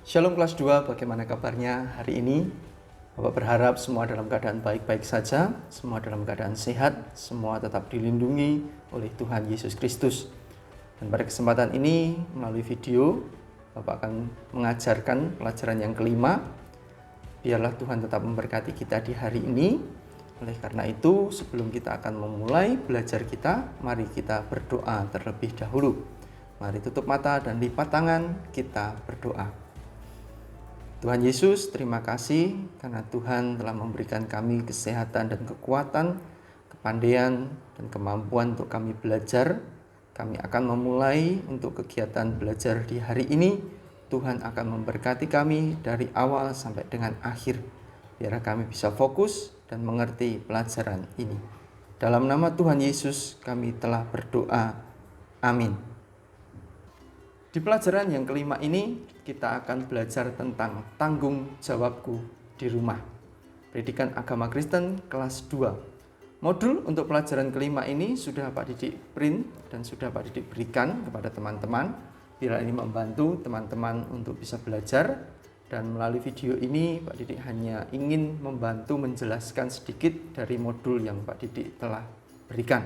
Shalom kelas 2, bagaimana kabarnya hari ini? Bapak berharap semua dalam keadaan baik-baik saja, semua dalam keadaan sehat, semua tetap dilindungi oleh Tuhan Yesus Kristus. Dan pada kesempatan ini, melalui video, Bapak akan mengajarkan pelajaran yang kelima. Biarlah Tuhan tetap memberkati kita di hari ini. Oleh karena itu, sebelum kita akan memulai belajar kita, mari kita berdoa terlebih dahulu. Mari tutup mata dan lipat tangan, kita berdoa. Tuhan Yesus, terima kasih karena Tuhan telah memberikan kami kesehatan dan kekuatan, kepandaian dan kemampuan untuk kami belajar. Kami akan memulai untuk kegiatan belajar di hari ini. Tuhan akan memberkati kami dari awal sampai dengan akhir. Biar kami bisa fokus dan mengerti pelajaran ini. Dalam nama Tuhan Yesus kami telah berdoa. Amin. Di pelajaran yang kelima ini, kita akan belajar tentang tanggung jawabku di rumah. Pendidikan Agama Kristen kelas 2. Modul untuk pelajaran kelima ini sudah Pak Didik print dan sudah Pak Didik berikan kepada teman-teman. Bila ini membantu teman-teman untuk bisa belajar. Dan melalui video ini, Pak Didik hanya ingin membantu menjelaskan sedikit dari modul yang Pak Didik telah berikan.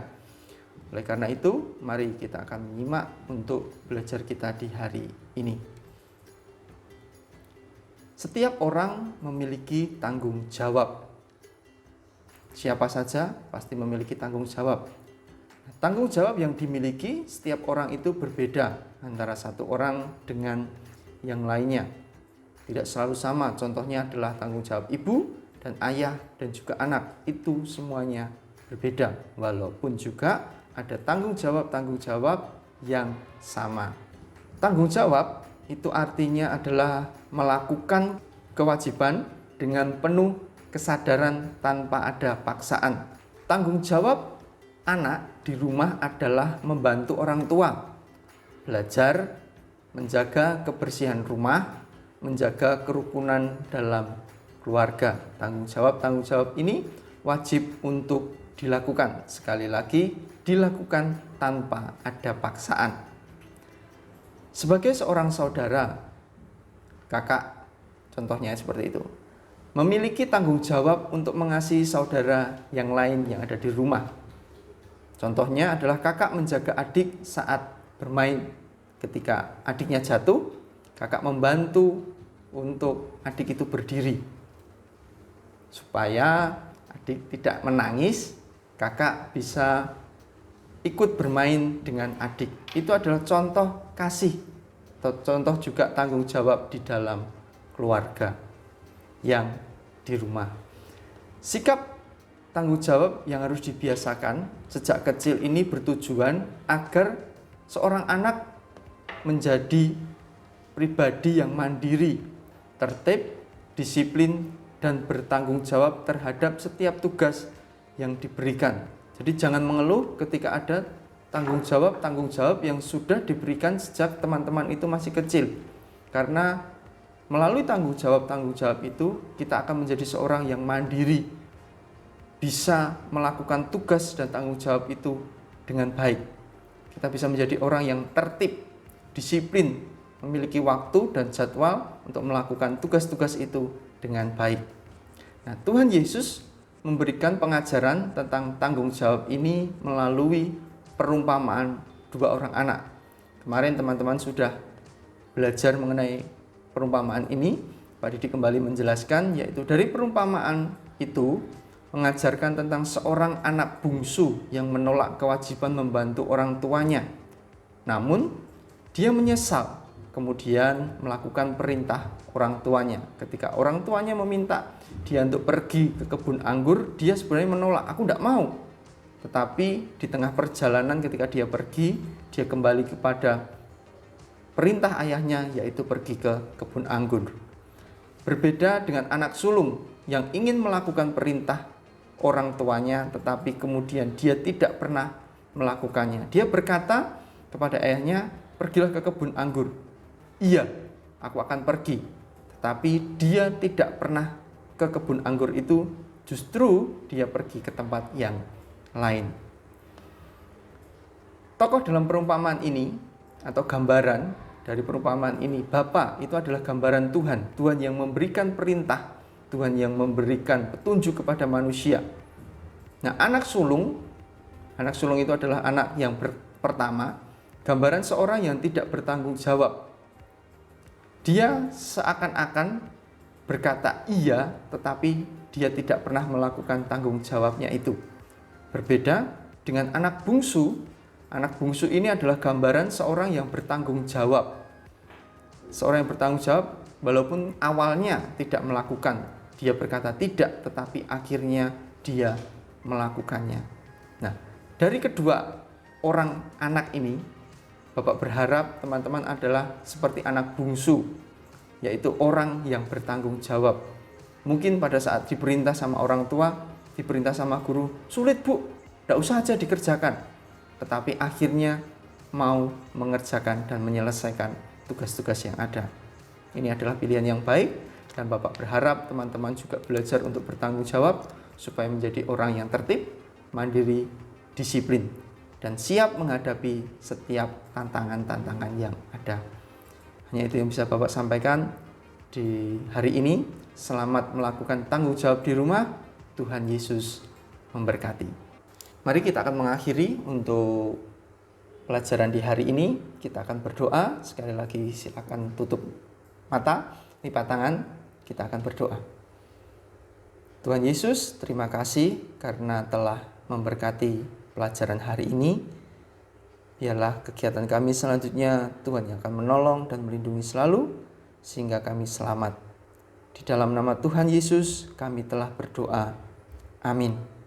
Oleh karena itu, mari kita akan menyimak untuk belajar kita di hari ini. Setiap orang memiliki tanggung jawab. Siapa saja pasti memiliki tanggung jawab. Tanggung jawab yang dimiliki setiap orang itu berbeda antara satu orang dengan yang lainnya. Tidak selalu sama, contohnya adalah tanggung jawab ibu dan ayah dan juga anak. Itu semuanya berbeda, walaupun juga ada tanggung jawab yang sama. Tanggung jawab itu artinya adalah melakukan kewajiban dengan penuh kesadaran tanpa ada paksaan. Tanggung jawab anak di rumah adalah membantu orang tua, belajar, menjaga kebersihan rumah, menjaga kerukunan dalam keluarga. Tanggung jawab ini wajib untuk dilakukan. Sekali lagi, dilakukan tanpa ada paksaan. Sebagai seorang saudara, kakak, contohnya seperti itu, memiliki tanggung jawab untuk mengasihi saudara yang lain yang ada di rumah. Contohnya adalah kakak menjaga adik saat bermain. Ketika adiknya jatuh, kakak membantu untuk adik itu berdiri. Supaya adik tidak menangis, kakak bisa ikut bermain dengan adik. Itu adalah contoh kasih, atau contoh juga tanggung jawab di dalam keluarga yang di rumah. Sikap tanggung jawab yang harus dibiasakan sejak kecil ini bertujuan agar seorang anak menjadi pribadi yang mandiri, tertib, disiplin, dan bertanggung jawab terhadap setiap tugas yang diberikan. Jadi jangan mengeluh ketika ada tanggung jawab yang sudah diberikan sejak teman-teman itu masih kecil. Karena melalui tanggung jawab itu kita akan menjadi seorang yang mandiri, bisa melakukan tugas dan tanggung jawab itu dengan baik. Kita bisa menjadi orang yang tertib, disiplin, memiliki waktu dan jadwal untuk melakukan tugas-tugas itu dengan baik. Nah, Tuhan Yesus memberikan pengajaran tentang tanggung jawab ini melalui perumpamaan dua orang anak. Kemarin teman-teman sudah belajar mengenai perumpamaan ini. Pak Didik kembali menjelaskan, yaitu dari perumpamaan itu mengajarkan tentang seorang anak bungsu yang menolak kewajiban membantu orang tuanya. Namun, dia menyesal kemudian melakukan perintah orang tuanya. Ketika orang tuanya meminta dia untuk pergi ke kebun anggur, dia sebenarnya menolak, aku tidak mau. Tetapi di tengah perjalanan ketika dia pergi, dia kembali kepada perintah ayahnya, yaitu pergi ke kebun anggur. Berbeda dengan anak sulung yang ingin melakukan perintah orang tuanya, tetapi kemudian dia tidak pernah melakukannya. Dia berkata kepada ayahnya, pergilah ke kebun anggur. Iya, aku akan pergi. Tetapi dia tidak pernah ke kebun anggur itu, justru dia pergi ke tempat yang lain. Tokoh dalam perumpamaan ini atau gambaran dari perumpamaan ini, Bapa itu adalah gambaran Tuhan. Tuhan yang memberikan perintah, Tuhan yang memberikan petunjuk kepada manusia. Nah, anak sulung itu adalah anak yang pertama, gambaran seorang yang tidak bertanggung jawab. Dia seakan-akan berkata iya, tetapi dia tidak pernah melakukan tanggung jawabnya itu. Berbeda dengan anak bungsu. Anak bungsu ini adalah gambaran seorang yang bertanggung jawab. Seorang yang bertanggung jawab walaupun awalnya tidak melakukan. Dia berkata tidak, tetapi akhirnya dia melakukannya. Nah, dari kedua orang anak ini, Bapak berharap teman-teman adalah seperti anak bungsu, yaitu orang yang bertanggung jawab. Mungkin pada saat diperintah sama orang tua, diperintah sama guru, sulit bu, tidak usah aja dikerjakan. Tetapi akhirnya mau mengerjakan dan menyelesaikan tugas-tugas yang ada. Ini adalah pilihan yang baik, dan Bapak berharap teman-teman juga belajar untuk bertanggung jawab, supaya menjadi orang yang tertib, mandiri, disiplin, dan siap menghadapi setiap tantangan-tantangan yang ada. Hanya itu yang bisa Bapak sampaikan di hari ini. Selamat melakukan tanggung jawab di rumah. Tuhan Yesus memberkati. Mari kita akan mengakhiri untuk pelajaran di hari ini. Kita akan berdoa. Sekali lagi silakan tutup mata, lipat tangan, kita akan berdoa. Tuhan Yesus, terima kasih karena telah memberkati pelajaran hari ini. Biarlah kegiatan kami selanjutnya Tuhan yang akan menolong dan melindungi selalu, sehingga kami selamat. Di dalam nama Tuhan Yesus kami telah berdoa. Amin.